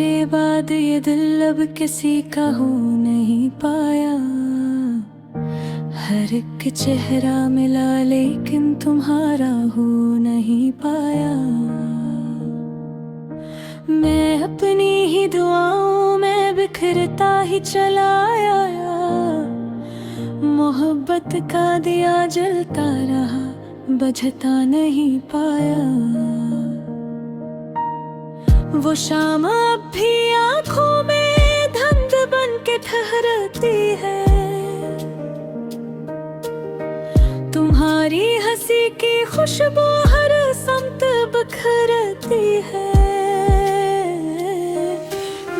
तुम्हारे बाद ये दिल अब किसी का हो नहीं पाया। हर एक चेहरा मिला लेकिन तुम्हारा हो नहीं पाया। मैं अपनी ही दुआओं में बिखरता ही चला आया। मोहब्बत का दिया जलता रहा, बुझता नहीं पाया। वो शाम अब भी आँखों में धुंध बन के ठहरती है। तुम्हारी हंसी की खुशबू हर समत बिखरती है।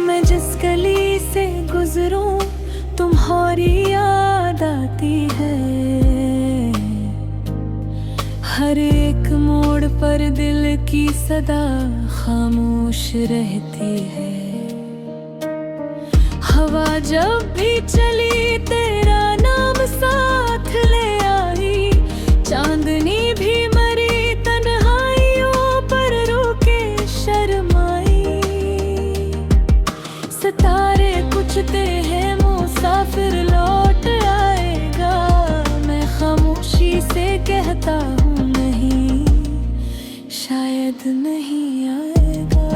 मैं जिस गली से गुजरूं तुम्हारी याद आती है। हर एक मोड़ पर दिल की सदा खामोश रहती है। हवा जब भी चली तेरा नाम साथ ले आई। चांदनी भी मरी तन्हाइयों पर रोके शर्माई। सितारे कुछते हैं मुसाफिर लौट आएगा। मैं खामोशी से कहता हूँ नहीं, शायद नहीं आएगा।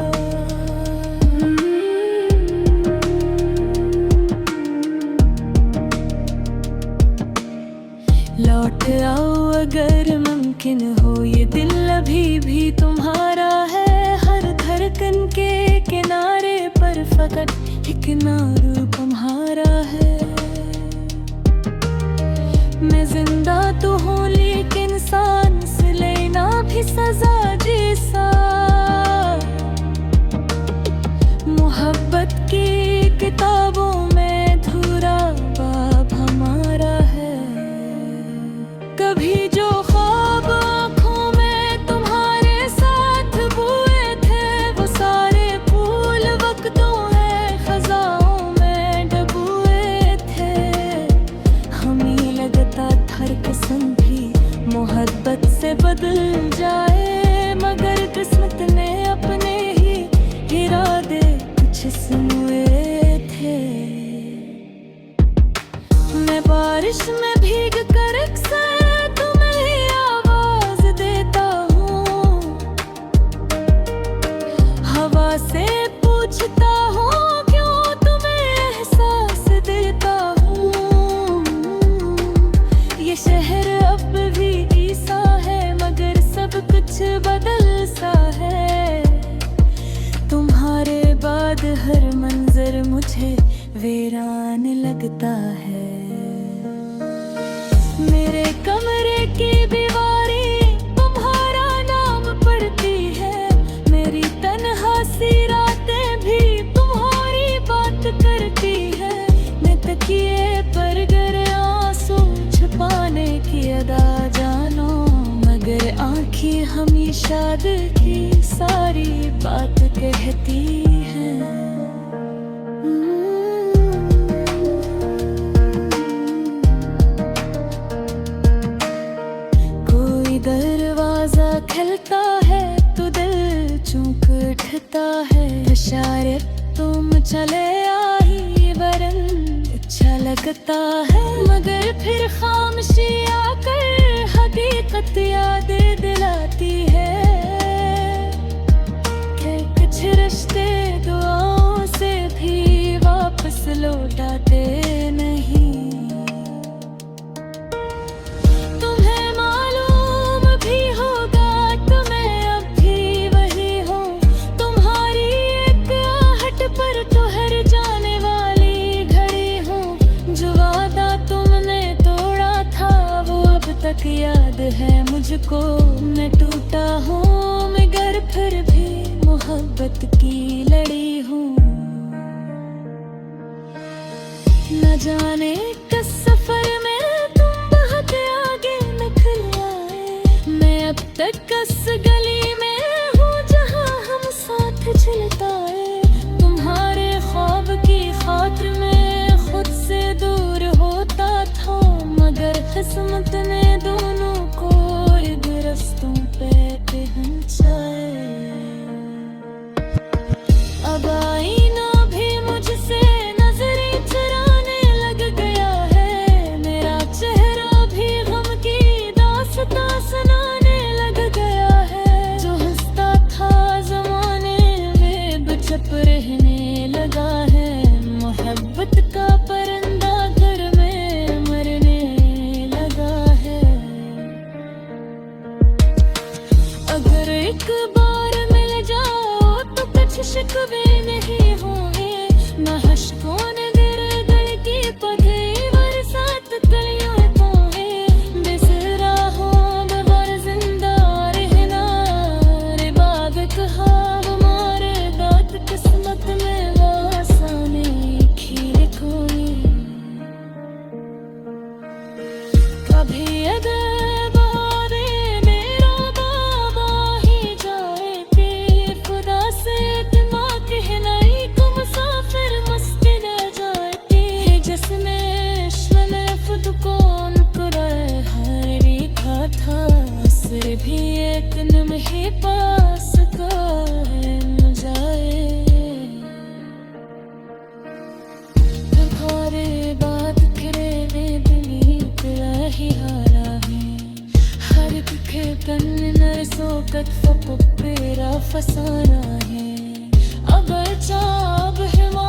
लौट आओ अगर मुमकिन हो, ये दिल अभी भी तुम्हारा है। हर धड़कन के किनारे पर फकत एक नाम तुम्हारा है। मैं जिंदा तो हूँ लेकिन सांस लेना भी सजा जैसा। मोहब्बत की किताबों में धुरा बाब हमारा है। कभी जो ख्वाब आँखों में तुम्हारे साथ बुए थे, वो सारे फूल वक्तों है खज़ाओं में डूबे थे। हमें लगता था किस्म भी मोहब्बत से बदल जाए, मगर किस्मत ने अपने ही इरादे कुछ सुने थे। मैं बारिश में भीग कर अक्सर तुम्हें ही आवाज देता हूँ। हवा से पूछता हूँ क्यों तुम्हें एहसास देता हूँ। ये शहर अब भी ईसा है मगर सब कुछ बदल सा है। तुम्हारे बाद हर मंजर मुझे वीरान लगता है। मेरे कमरे की दीवारें तुम्हारा नाम पढ़ती है। मेरी तन्हा सी रातें भी तुम्हारी बात करती है। मैं तकिए पर गर आंसू छुपाने की अदा जानो, मगर आँखें हमेशा दिल की सारी बात कहती हैं। दरवाजा खिलता है तो दिल चूक उठता है। इशारे तुम चले आई वरन अच्छा लगता है, मगर फिर खामोशी आकर हकीकत याद दिलाती है। कि कुछ रिश्ते दुआओं से भी वापस लौटाते नहीं। तक याद है मुझको, मैं टूटा हूँ मगर फिर भी मोहब्बत की लड़ी हूँ। न जाने किस सफर में तुम बहुत आगे निकल आए। मैं अब तक किस गली में हूँ जहाँ हम साथ चलताए। तुम्हारे ख्वाब की खातिर में खुद से दूर होता था, मगर किस्मत ने दोनों को एक रस्तों पे पहुंचाए। अब आई खेतन सोकत फपेरा फसाना है अब चाब हिमा